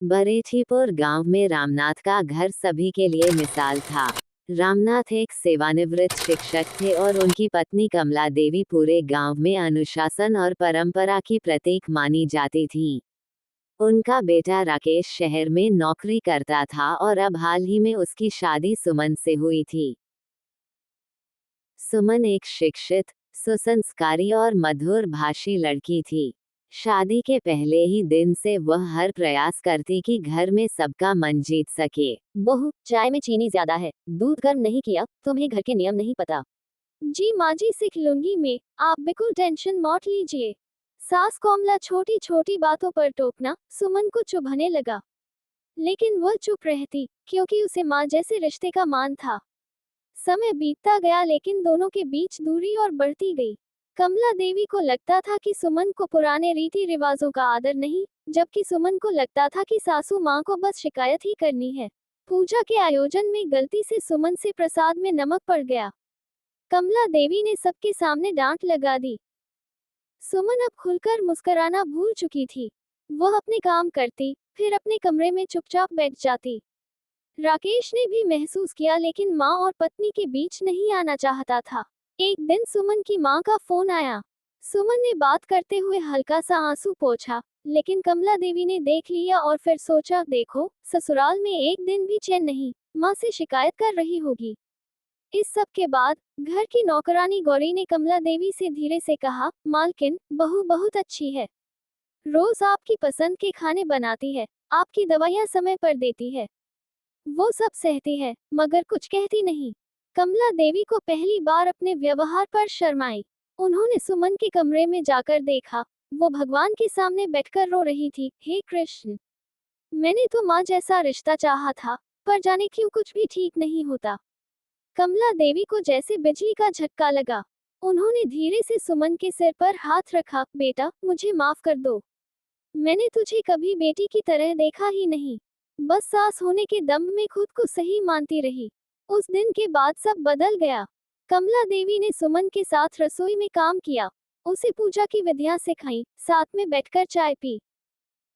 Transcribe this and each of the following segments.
बरेठीपुर गांव में रामनाथ का घर सभी के लिए मिसाल था। रामनाथ एक सेवानिवृत्त शिक्षक थे और उनकी पत्नी कमला देवी पूरे गांव में अनुशासन और परंपरा की प्रतीक मानी जाती थी। उनका बेटा राकेश शहर में नौकरी करता था और अब हाल ही में उसकी शादी सुमन से हुई थी। सुमन एक शिक्षित, सुसंस्कारी और मधुर भाषी लड़की थी। शादी के पहले ही दिन से वह हर प्रयास करती कि घर में सबका मन जीत सके। बहू, चाय में चीनी ज्यादा है, दूध गर्म नहीं किया, तुम्हें घर के नियम नहीं पता। जी माँ जी, सीख लूंगी मैं, आप बिल्कुल टेंशन मत लीजिए। सास कमला छोटी छोटी बातों पर टोकना सुमन को चुभने लगा, लेकिन वह चुप रहती क्योंकि उसे माँ जैसे रिश्ते का मान था। समय बीतता गया लेकिन दोनों के बीच दूरी और बढ़ती गई। कमला देवी को लगता था कि सुमन को पुराने रीति रिवाजों का आदर नहीं, जबकि सुमन को लगता था कि सासू माँ को बस शिकायत ही करनी है। पूजा के आयोजन में गलती से सुमन से प्रसाद में नमक पड़ गया। कमला देवी ने सबके सामने डांट लगा दी। सुमन अब खुलकर मुस्कुराना भूल चुकी थी। वह अपने काम करती, फिर अपने कमरे में चुपचाप बैठ जाती। राकेश ने भी महसूस किया, लेकिन माँ और पत्नी के बीच नहीं आना चाहता था। एक दिन सुमन की माँ का फोन आया। सुमन ने बात करते हुए हल्का सा आंसू पोंछा, लेकिन कमला देवी ने देख लिया और फिर सोचा, देखो, ससुराल में एक दिन भी चैन नहीं, माँ से शिकायत कर रही होगी। इस सब के बाद घर की नौकरानी गौरी ने कमला देवी से धीरे से कहा, मालकिन, बहू बहुत अच्छी है, रोज आपकी पसंद के खाने बनाती है, आपकी दवाइयाँ समय पर देती है, वो सब सहती है, मगर कुछ कहती नहीं। कमला देवी को पहली बार अपने व्यवहार पर शर्म आई। उन्होंने सुमन के कमरे में जाकर देखा, वो भगवान के सामने बैठकर रो रही थी। हे कृष्ण, मैंने तो माँ जैसा रिश्ता चाहा था, पर जाने क्यों कुछ भी ठीक नहीं होता। कमला देवी को जैसे बिजली का झटका लगा। उन्होंने धीरे से सुमन के सिर पर हाथ रखा, बेटा, मुझे माफ कर दो, मैंने तुझे कभी बेटी की तरह देखा ही नहीं, बस सास होने के दम में खुद को सही मानती रही। उस दिन के बाद सब बदल गया। कमला देवी ने सुमन के साथ रसोई में काम किया, उसे पूजा की विधियां सिखाई, साथ में बैठकर चाय पी।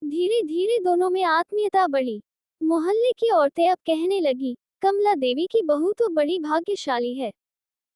धीरे धीरे दोनों में आत्मीयता बढ़ी। मोहल्ले की औरतें अब कहने लगी, कमला देवी की बहू तो बड़ी भाग्यशाली है।